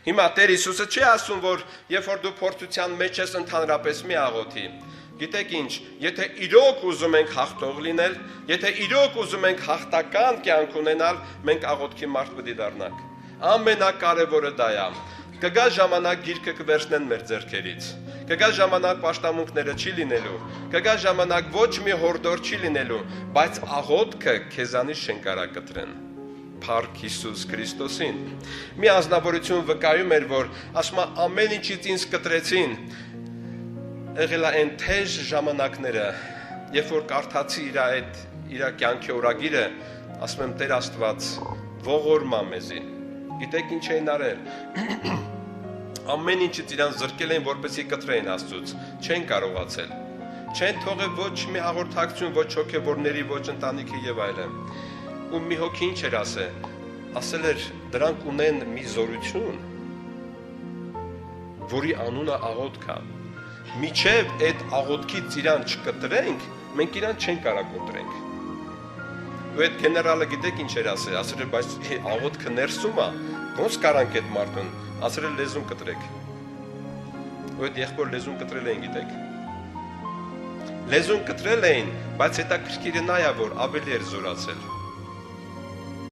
Հիմա Տեր Հիսուսը չի ասում, որ երբ որ դու փորձության մեջ ես ընդհանրապես մի աղոթի։ Գիտեք ինչ, եթե իրոք ուզում ենք հաղթող լինել, եթե իրոք ուզում ենք հաղթական կյանք ունենալ, մենք աղոթքի մարդ պետք է դառնանք։ Ամենակարևորը դա է։ Կգա ժամանակ գիրքը կվերցնեն մեր ձեռքերից։ Կգա ժամանակ պաշտամունքները չի լինելու, կգա ժամանակ ոչ մի հորդոր չի լինելու, բայց աղոթքը քեզանից չեն կարա կտրեն։ Փառք Հիսուս Քրիստոսին։ Մի ազնվորություն վկայում էր, որ ասում է ամեն ինչից ինձ կտրեցին։ Եղել է այն թեժ ժամանակները, երբ որ կարդացի իր կյանքի օրագիրը, ասում եմ Տեր Աստված, ողորմա մեզի։ Գիտեք ինչ էին արել։ Ամեն ինչից իրան զրկել են, որպեսզի կտրեին Աստծուց, չեն կարողացել։ Չեն թողել ոչ մի հաղորդակցություն, ոչ հոգևորների, ոչ ընտանիքի եւ այլն։ Ու մի հոգի ինչ էր ասել էր, դրանք ունեն մի զորություն, որի անունը աղոթք է։ Միջև այդ աղոթքից իրան չկտրենք, մենք իրան չեն կարող կտրենք։ Ու այդ գեներալը գիտեք ինչ էր ասել, բայց աղոթքը ներսում է, ոնց կարանք այդ մարդուն, ասել է լեզուն կտրեք։ Ու այդ եղբոր լեզուն կտրել էին, գիտեք։ Լեզուն կտրել էին, բայց հետաքրքիրը նա է, որ ավելի էր զորացել։